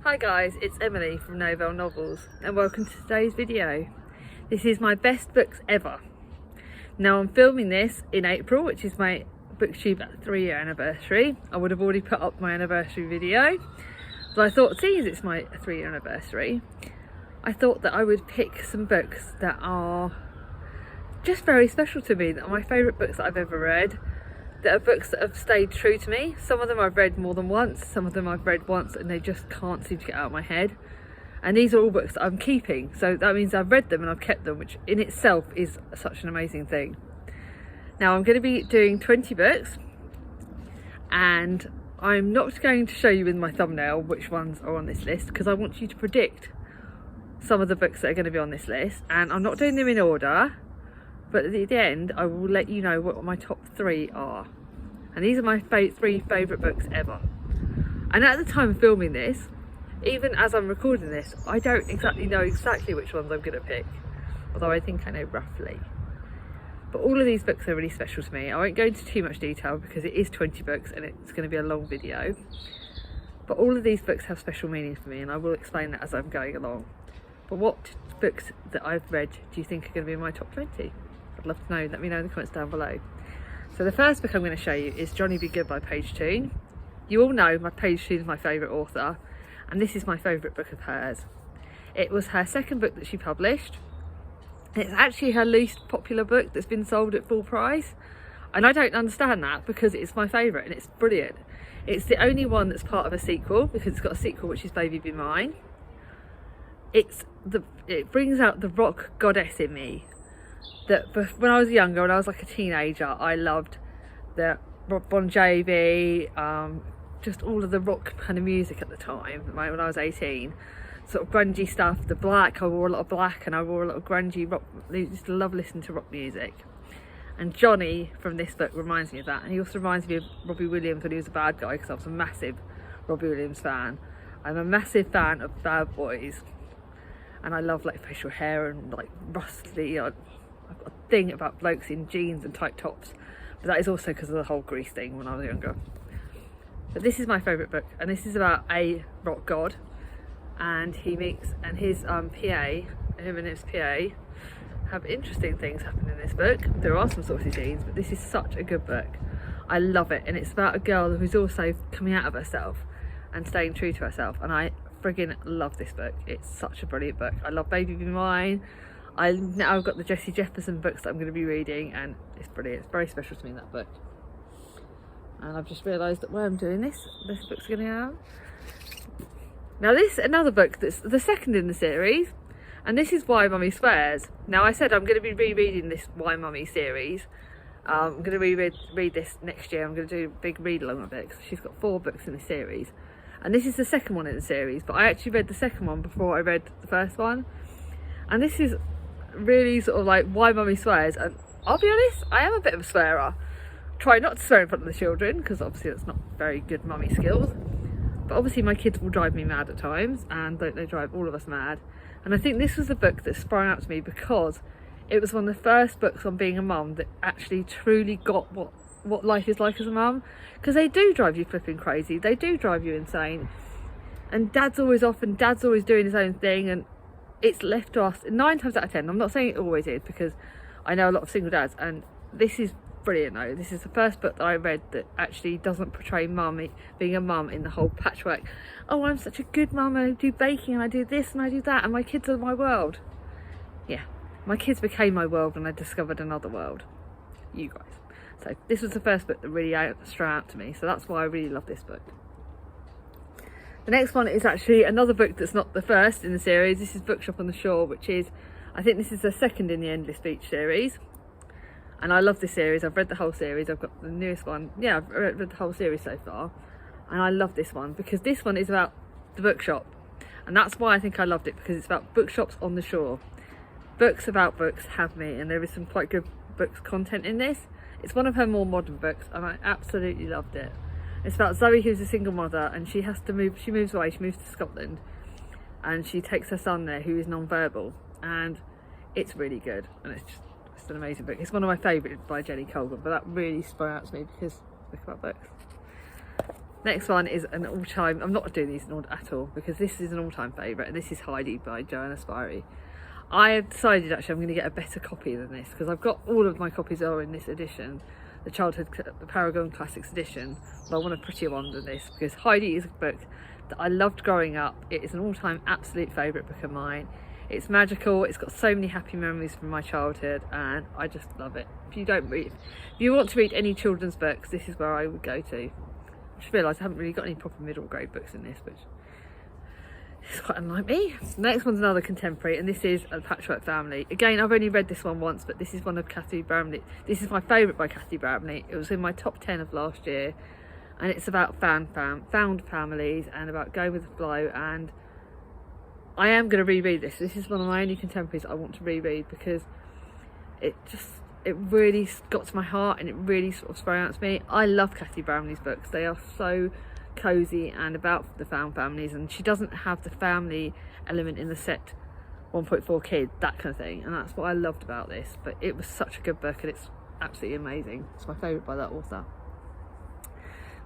Hi guys, it's Emily from Novel Novels and welcome to today's video. This is my best books ever. Now I'm filming this in April, which is my Bookshop 3-year anniversary. I would have already put up my anniversary video, but I thought, seeing as it's my 3-year anniversary, I thought that I would pick some books that are just very special to me, that are my favourite books that I've ever read, that are books that have stayed true to me. Some of them I've read more than once, some of them I've read once and they just can't seem to get out of my head. And these are all books that I'm keeping, so that means I've read them and I've kept them, which in itself is such an amazing thing. Now I'm going to be doing 20 books, and I'm not going to show you in my thumbnail which ones are on this list because I want you to predict some of the books that are going to be on this list, and I'm not doing them in order. But at the end, I will let you know what my top 3 are. And these are my 3 favourite books ever. And at the time of filming this, even as I'm recording this, I don't exactly know which ones I'm going to pick. Although I think I know roughly. But all of these books are really special to me. I won't go into too much detail because it is 20 books and it's going to be a long video. But all of these books have special meanings for me, and I will explain that as I'm going along. But what books that I've read do you think are going to be in my top 20? I'd love to know, let me know in the comments down below. So the first book I'm going to show you is Johnny Be Good by Paige Toon. You all know Paige Toon is my favourite author, and this is my favourite book of hers. It was her second book that she published. It's actually her least popular book that's been sold at full price, and I don't understand that because it's my favourite and it's brilliant. It's the only one that's part of a sequel because it's got a sequel which is Baby Be Mine. It brings out the rock goddess in me. That when I was younger, when I was like a teenager, I loved the Bon Jovi, just all of the rock kind of music at the time, when I was 18. Sort of grungy stuff, the black, I wore a lot of black and I wore a lot of grungy rock. I used to love listening to rock music. And Johnny from this book reminds me of that. And he also reminds me of Robbie Williams when he was a bad guy, because I was a massive Robbie Williams fan. I'm a massive fan of Bad Boys. And I love like facial hair and like rustly. I've got a thing about blokes in jeans and tight tops, but that is also because of the whole Grease thing when I was younger. But this is my favourite book, and this is about a rock god, and he meets, and his PA, him and his PA have interesting things happen in this book. There are some saucy scenes, but this is such a good book. I love it, and it's about a girl who's also coming out of herself and staying true to herself, and I friggin' love this book. It's such a brilliant book. I love Baby Be Mine. Now I've got the Jessie Jefferson books that I'm going to be reading, and it's brilliant. It's very special to me, that book. And I've just realised that where I'm doing this book's going to go out. Now this, another book that's the second in the series, and this is Why Mummy Swears. Now I said I'm going to be rereading this Why Mummy series. I'm going to read this next year. I'm going to do a big read along of it because she's got 4 books in the series. And this is the second one in the series, but I actually read the second one before I read the first one. And this is really sort of like Why Mummy Swears, and I'll be honest, I am a bit of a swearer. Try not to swear in front of the children because obviously that's not very good mummy skills, but obviously my kids will drive me mad at times, and don't they drive all of us mad. And I think this was the book that sprang out to me because it was one of the first books on being a mum that actually truly got what life is like as a mum, because they do drive you flipping crazy, they do drive you insane, and dad's always off and dad's always doing his own thing, and it's left to us 9 times out of 10. I'm not saying it always is because I know a lot of single dads, and this is brilliant though. This is the first book that I read that actually doesn't portray mum being a mum in the whole patchwork. Oh, I'm such a good mum, I do baking and I do this and I do that and my kids are my world. Yeah, my kids became my world when I discovered another world. You guys. So this was the first book that really struck out to me, so that's why I really love this book. The next one is actually another book that's not the first in the series. This is Bookshop on the Shore, which is, I think this is the second in the Endless Beach series. And I love this series. I've read the whole series. I've got the newest one. Yeah, I've read the whole series so far. And I love this one because this one is about the bookshop. And that's why I think I loved it, because it's about bookshops on the shore. Books about books have me, and there is some quite good books content in this. It's one of her more modern books, and I absolutely loved it. It's about Zoe, who's a single mother, and she has to move. She moves away. She moves to Scotland, and she takes her son there, who is non-verbal, and it's really good. And it's an amazing book. It's one of my favourites by Jenny Colgan, but that really sprang out to me because book about books. Next one is an all-time, I'm not doing these in order at all because this is an all-time favourite, and this is Heidi by Joanna Spyri. I have decided actually I'm going to get a better copy than this because I've got all of my copies are in this edition, the Paragon Classics edition, but I want a prettier one than this because Heidi is a book that I loved growing up. It is an all-time absolute favourite book of mine. It's magical, it's got so many happy memories from my childhood, and I just love it. If you want to read any children's books, this is where I would go to. I just realised I haven't really got any proper middle grade books in this, which is quite unlike me. The next one's another contemporary, and this is a Patchwork Family. Again, I've only read this one once, but this is one of Cathy Bramley. This is my favourite by Cathy Bramley. It was in my top 10 of last year, and it's about found families and about going with the flow. And I am going to reread this. This is one of my only contemporaries I want to reread because it really got to my heart and it really sort of sprang out to me. I love Cathy Bramley's books. They are so cosy and about the found families, and she doesn't have the family element in the set 1.4 kid, that kind of thing, and that's what I loved about this. But it was such a good book and it's absolutely amazing. It's my favourite by that author.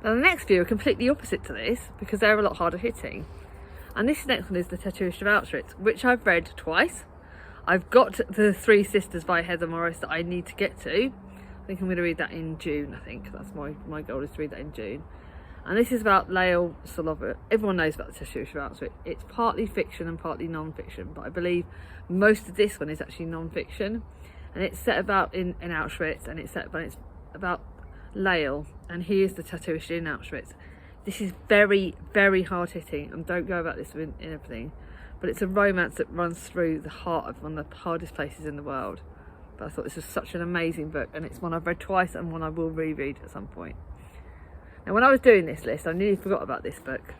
Now the next few are completely opposite to this because they're a lot harder hitting, and this next one is The Tattooist of Auschwitz, which I've read twice. I've got The Three Sisters by Heather Morris that I need to get to. I think I'm going to read that in June. I think that's my goal, is to read that in June. And this is about Lael Solova. Everyone knows about The Tattooist of Auschwitz. It's partly fiction and partly non-fiction, but I believe most of this one is actually non-fiction. And it's set about in Auschwitz, and it's about Lael, and he is the tattooist in Auschwitz. This is very, very hard-hitting, and don't go about this in everything, but it's a romance that runs through the heart of one of the hardest places in the world. But I thought this was such an amazing book, and it's one I've read twice and one I will reread at some point. Now when I was doing this list, I nearly forgot about this book.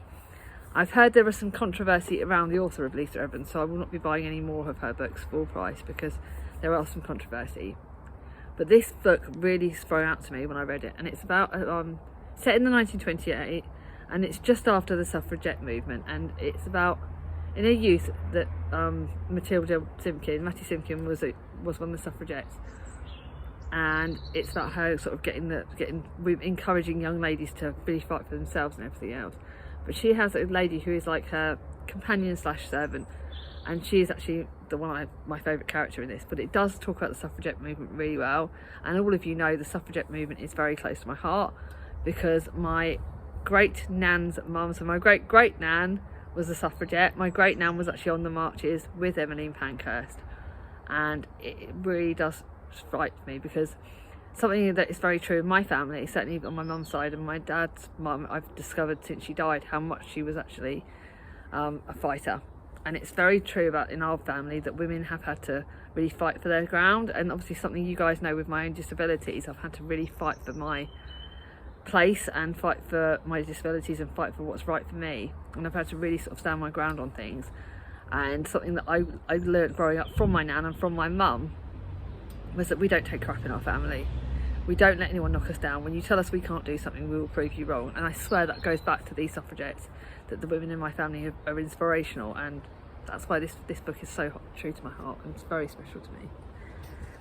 I've heard there was some controversy around the author of Lisa Evans, so I will not be buying any more of her books full price because there are some controversy. But this book really sprang out to me when I read it, and it's about set in the 1928, and it's just after the suffragette movement, and it's about in a youth that Matty Simkin was one of the suffragettes, and it's about her sort of encouraging young ladies to really fight for themselves and everything else. But she has a lady who is like her companion / servant, and she is actually my favourite character in this. But it does talk about the suffragette movement really well, and all of you know the suffragette movement is very close to my heart because my great nan's mum, so my great nan was a suffragette. My great nan was actually on the marches with Emmeline Pankhurst, and it really does strike me because something that is very true in my family, certainly on my mum's side and my dad's mum, I've discovered since she died how much she was actually a fighter. And it's very true about in our family that women have had to really fight for their ground, and obviously something you guys know with my own disabilities, I've had to really fight for my place and fight for my disabilities and fight for what's right for me, and I've had to really sort of stand my ground on things. And something that I learned growing up from my nan and from my mum was that we don't take crap in our family. We don't let anyone knock us down. When you tell us we can't do something, we will prove you wrong. And I swear that goes back to these suffragettes, that the women in my family are inspirational, and that's why this book is so true to my heart and it's very special to me.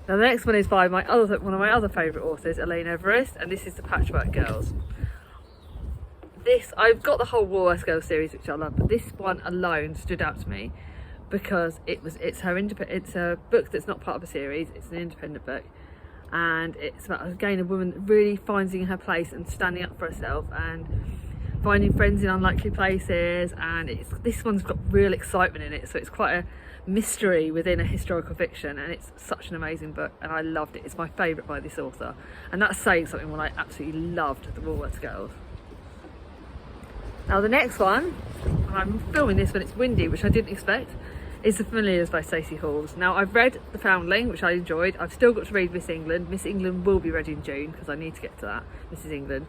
Now the next one is by one of my other favourite authors, Elaine Everest, and this is The Patchwork Girls. I've got the whole Warworth Girls series, which I love, but this one alone stood out to me because it's a book that's not part of a series. It's an independent book, and it's about, again, a woman that really finding her place and standing up for herself and finding friends in unlikely places. And this one's got real excitement in it, so it's quite a mystery within a historical fiction, and it's such an amazing book and I loved it. It's my favourite by this author, and that's saying something when I absolutely loved The Woolworths Girls. Now the next one, and I'm filming this when it's windy, which I didn't expect, is The Familiars by Stacey Halls. Now I've read The Foundling, which I enjoyed. I've still got to read Miss England. Miss England will be read in June because I need to get to that, Mrs. England.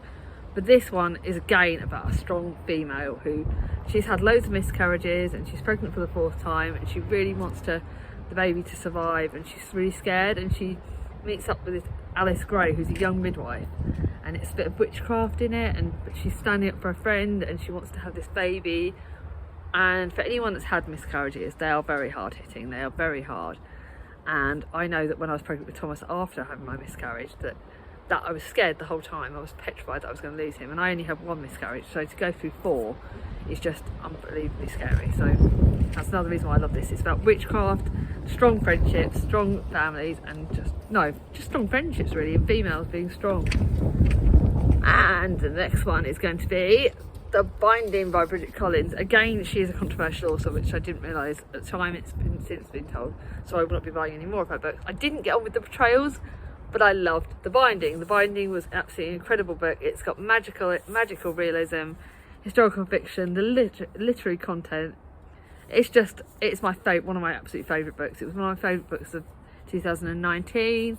But this one is again about a strong female who, she's had loads of miscarriages and she's pregnant for the 4th time, and she really wants the baby to survive, and she's really scared, and she meets up with this Alice Gray, who's a young midwife, and it's a bit of witchcraft in it, but she's standing up for a friend and she wants to have this baby. And for anyone that's had miscarriages, they are very hard hitting, they are very hard. And I know that when I was pregnant with Thomas after having my miscarriage, that that I was scared the whole time. I was petrified that I was going to lose him, and I only had one miscarriage, so to go through 4 is just unbelievably scary. So that's another reason why I love this. It's about witchcraft, strong friendships, strong families, and just strong friendships really, and females being strong. And the next one is going to be The Binding by Bridget Collins. Again, she is a controversial author, which I didn't realise at the time. It's since been told, so I will not be buying any more of her books. I didn't get on with the portrayals, but I loved The Binding. The Binding was absolutely incredible book. It's got magical realism, historical fiction, the literary content. It's my one of my absolute favourite books. It was one of my favourite books of 2019,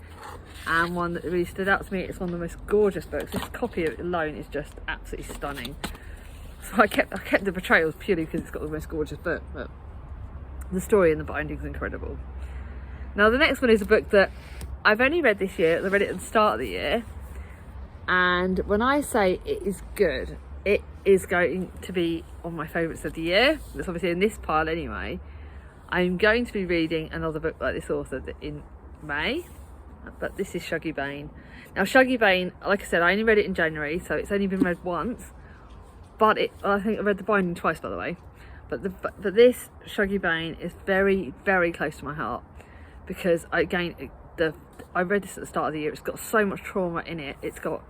and one that really stood out to me. It's one of the most gorgeous books. This copy of it alone is just absolutely stunning. So I kept the portrayals purely because it's got the most gorgeous book, but the story in The Binding is incredible. Now the next one is a book that I've only read this year. I read it at the start of the year, and when I say it is good, it is going to be one of my favourites of the year. It's obviously in this pile anyway. I'm going to be reading another book by this author in May, but this is Shaggy Bane. Now Shaggy Bane, like I said, I only read it in January, so it's only been read once, but I think I read The Binding twice, by the way. But this Shaggy Bane is very, very close to my heart, because I read this at the start of the year. It's got so much trauma in it. It's got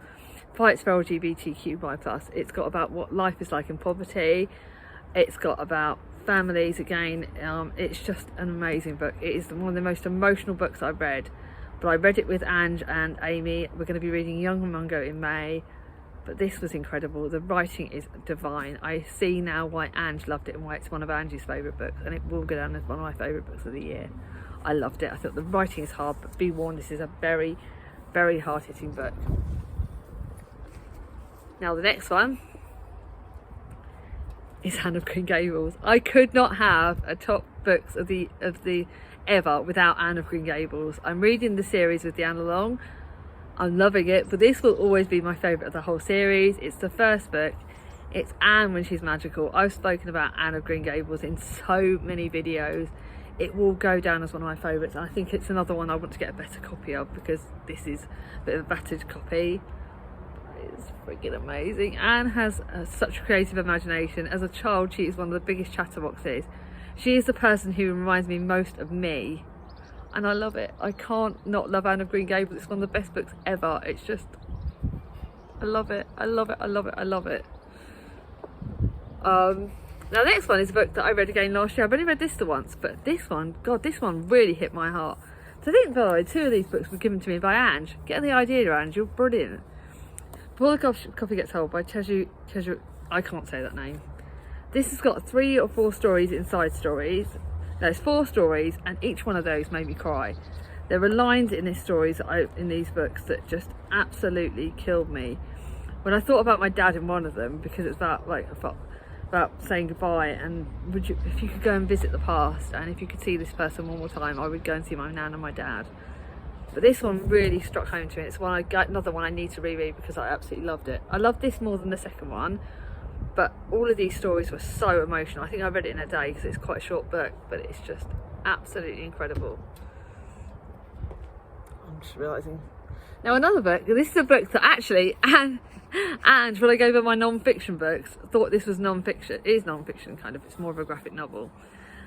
fights for LGBTQI+. It's got about what life is like in poverty. It's got about families again. It's just an amazing book. It is one of the most emotional books I've read, but I read it with Ange and Amy. We're going to be reading Young and Mungo in May, but this was incredible. The writing is divine. I see now why Ange loved it and why it's one of Ange's favourite books, and it will go down as one of my favourite books of the year. I loved it. I thought the writing is hard, but be warned, this is a very, very hard-hitting book. Now the next one is Anne of Green Gables. I could not have a top books of the ever without Anne of Green Gables. I'm reading the series with the Anne along. I'm loving it, but this will always be my favourite of the whole series. It's the first book. It's Anne when she's magical. I've spoken about Anne of Green Gables in so many videos. It will go down as one of my favourites, and I think it's another one I want to get a better copy of, because this is a bit of a battered copy. It's freaking amazing. Anne has such a creative imagination. As a child, she is one of the biggest chatterboxes. She is the person who reminds me most of me, and I love it. I can't not love Anne of Green Gables. It's one of the best books ever. It's just, I love it. I love it. I love it. I love it. Now the next one is a book that I read again last year. I've only read this the once, but this one, God, this one really hit my heart. So I think, by the way, 2 of these books were given to me by Ange. Get the idea, Ange, you're brilliant. Before the Coffee Gets Old by Cheju, I can't say that name. This has got 3 or 4 stories inside stories. There's 4 stories, and each one of those made me cry. There are lines in in these books that just absolutely killed me. When I thought about my dad in one of them, because it's about saying goodbye, and if you could go and visit the past, and if you could see this person one more time, I would go and see my nan and my dad. But this one really struck home to me. It's another one I need to reread because I absolutely loved it. I loved this more than the second one, but all of these stories were so emotional. I think I read it in a day because it's quite a short book, but it's just absolutely incredible. I'm just realising. Now another book, this is a book that actually, and when I gave her my non-fiction books, thought this was non-fiction. It is non-fiction kind of, it's more of a graphic novel.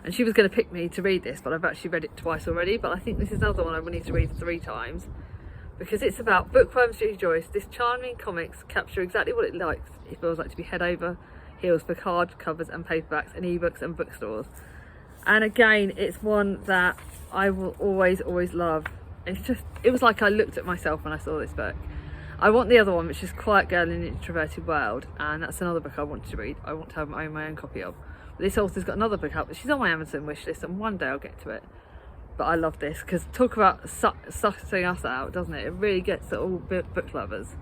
And she was going to pick me to read this, but I've actually read it twice already. But I think this is another one I will need to read 3 times, because it's about bookworms through Joyce. This charming comics capture exactly what it feels like to be head over heels for hard covers and paperbacks and ebooks and bookstores. And again, it's one that I will always, always love. It was like I looked at myself when I saw this book. I want the other one, which is Quiet Girl in an Introverted World, and that's another book I want to read. I want to have my own copy of. This author's got another book out, but she's on my Amazon wish list, and one day I'll get to it. But I love this, because talk about sussing us out, doesn't it? It really gets to all book lovers.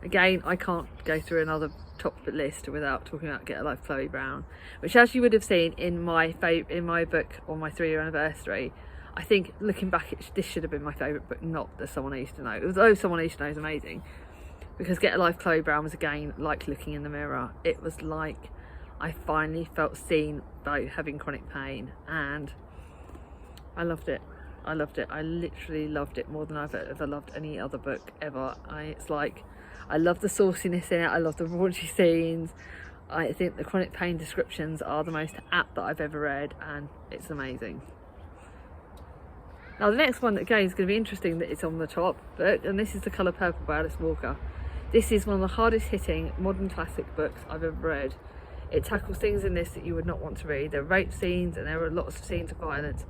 Again, I can't go through another top list without talking about Get a Life Chloe Brown, which, as you would have seen in my book on my 3-year anniversary, I think looking back, this should have been my favourite book, not the Someone I Used to Know. Although Someone I Used to Know is amazing, because Get a Life Chloe Brown was again like looking in the mirror. It was like I finally felt seen by having chronic pain, and I loved it. I loved it. I literally loved it more than I've ever loved any other book ever. It's like, I love the sauciness in it. I love the raunchy scenes. I think the chronic pain descriptions are the most apt that I've ever read, and it's amazing. Now the next one again is going to be interesting that it's on the top book, and this is The Colour Purple by Alice Walker. This is one of the hardest hitting modern classic books I've ever read. It tackles things in this that you would not want to read. There are rape scenes and there are lots of scenes of violence.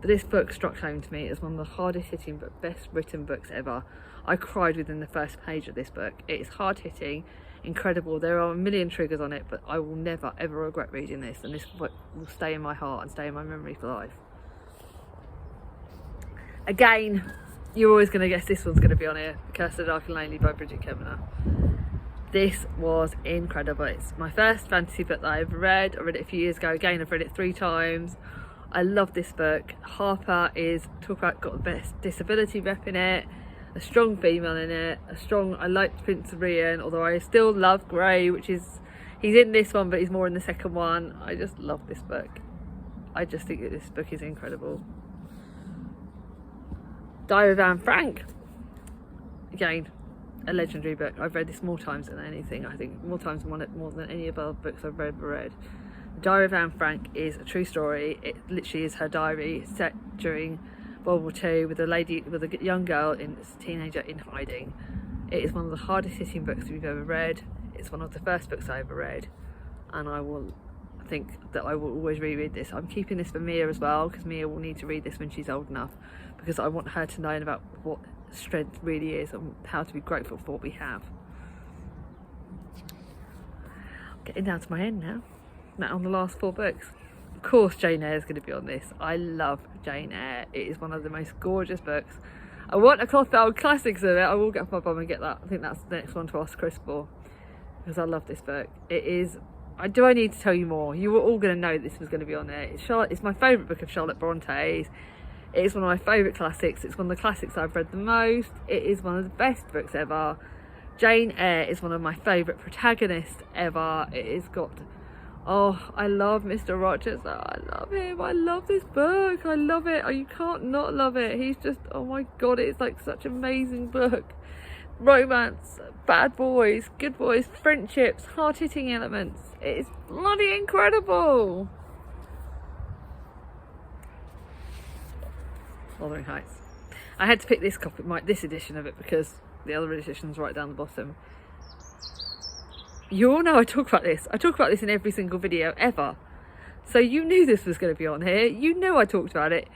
But this book struck home to me as one of the hardest hitting but best written books ever. I cried within the first page of this book. It is hard hitting, incredible. There are a million triggers on it, but I will never ever regret reading this, and this book will stay in my heart and stay in my memory for life. Again, you're always going to guess this one's going to be on here. Curse of the Dark and Lonely by Bridget Kemner. This was incredible. It's my first fantasy book that I ever read. I read it a few years ago. Again, I've read it 3 times. I love this book. Harper is, talk about, got the best disability rep in it, a strong female in it, I liked Prince of Rian, although I still love Grey, which is, he's in this one but he's more in the second one. I just love this book. I just think that this book is incredible. Diary of Anne Frank. Again, a legendary book. I've read this more times than anything. I think more than any of the books I've ever read. Diary of Anne Frank is a true story. It literally is her diary set during World War II with a young girl, a teenager in hiding. It is one of the hardest hitting books we've ever read. It's one of the first books I ever read, and I think that I will always reread this. I'm keeping this for Mia as well, because Mia will need to read this when she's old enough, because I want her to know about what strength really is and how to be grateful for what we have. Getting down to my end now. On the last 4 books. Of course Jane Eyre is going to be on this. I love Jane Eyre. It is one of the most gorgeous books. I want a cloth bound classics of it. I will get off my bum and get that. I think that's the next one to ask Chris for, because I love this book. It is, do I need to tell you more? You were all going to know this was going to be on there. It's my favourite book of Charlotte Bronte's. It is one of my favourite classics. It's one of the classics I've read the most. It is one of the best books ever. Jane Eyre is one of my favourite protagonists ever. It has got, oh, I love Mr. Rochester. I love him. I love this book. I love it. Oh, you can't not love it. He's just, oh my God, it's like such an amazing book. Romance, bad boys, good boys, friendships, hard-hitting elements. It is bloody incredible. Wuthering Heights. I had to pick this copy, this edition of it, because the other edition's right down the bottom. You all know I talk about this. I talk about this in every single video ever. So you knew this was going to be on here. You know I talked about it.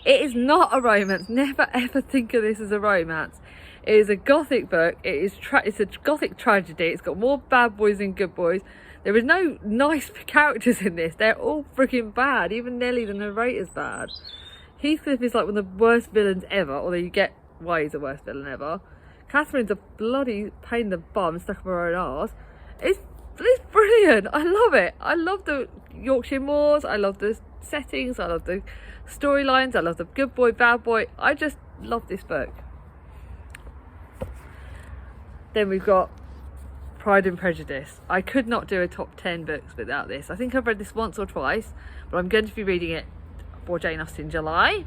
It is not a romance. Never ever think of this as a romance. It is a gothic book. It's a gothic tragedy. It's got more bad boys than good boys. There is no nice characters in this. They're all freaking bad. Even Nellie, the narrator's bad. Heathcliff is like one of the worst villains ever, although you get why he's the worst villain ever. Catherine's a bloody pain in the bum stuck up her own arse. It's brilliant. I love it. I love the Yorkshire moors. I love the settings. I love the storylines. I love the good boy, bad boy. I just love this book. Then we've got Pride and Prejudice. I could not do a top 10 books without this. I think I've read this once or twice, but I'm going to be reading it for Jane Austen in July.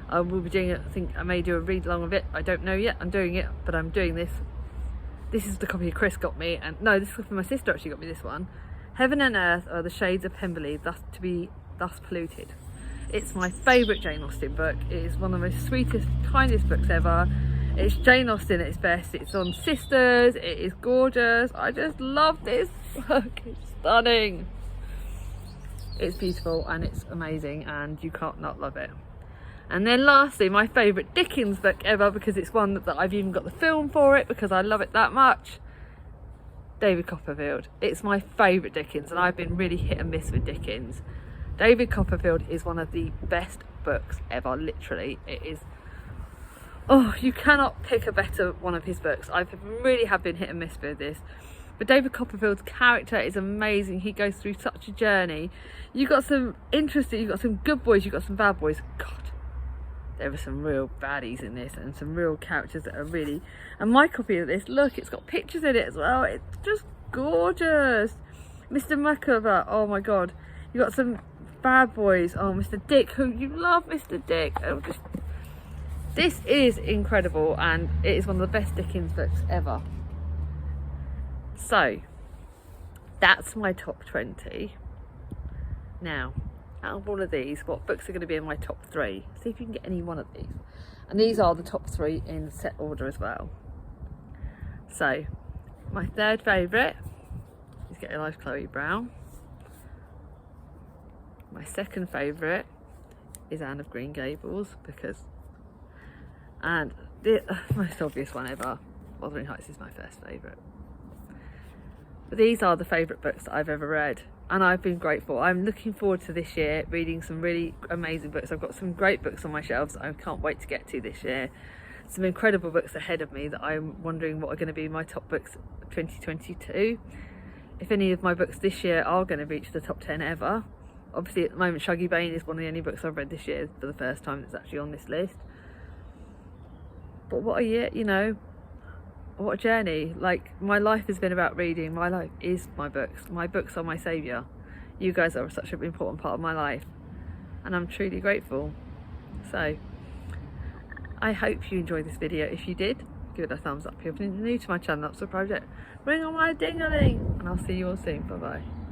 I will be doing it. I think I may do a read along of it. I don't know yet. I'm doing it, but I'm doing this. This is the copy Chris got me, and no, this is my sister actually got me this one. Heaven and Earth are the shades of Pemberley, thus polluted. It's my favourite Jane Austen book. It is one of the most sweetest, kindest books ever. It's Jane Austen at its best. It's on sisters. It is gorgeous. I just love this book. It's stunning. It's beautiful and it's amazing, and you can't not love it. And then lastly, my favourite Dickens book ever, because it's one that I've even got the film for it, because I love it that much. David Copperfield. It's my favourite Dickens, and I've been really hit and miss with Dickens. David Copperfield is one of the best books ever, literally. It is, oh, you cannot pick a better one of his books. I really have been hit and miss with this. But David Copperfield's character is amazing. He goes through such a journey. You've got some interesting, you've got some good boys, you've got some bad boys. God, there are some real baddies in this, and some real characters that are really, and my copy of this, look, it's got pictures in it as well. It's just gorgeous. Mr. Micawber, oh my God. You've got some bad boys. Oh, Mr. Dick, who you love, Mr. Dick. Oh, just This is incredible, and it is one of the best Dickens books ever. So that's my top 20. Now, out of all of these, what books are going to be in my top 3? See if you can get any one of these. And these are the top 3 in set order as well. So, my third favourite is Get a Life, Chloe Brown. My second favourite is Anne of Green Gables, and the most obvious one ever, Wuthering Heights, is my first favourite. But these are the favourite books that I've ever read, and I've been grateful. I'm looking forward to this year reading some really amazing books. I've got some great books on my shelves that I can't wait to get to this year. Some incredible books ahead of me that I'm wondering what are going to be my top books 2022. If any of my books this year are going to reach the top 10 ever. Obviously at the moment Shaggy Bane is one of the only books I've read this year for the first time that's actually on this list. But what a year, you know, what a journey. Like, my life has been about reading. My life is my books. My books are my saviour. You guys are such an important part of my life, and I'm truly grateful. So I hope you enjoyed this video. If you did, give it a thumbs up. If you're new to my channel, subscribe, ring on my ding-a-ling, and I'll see you all soon. Bye bye.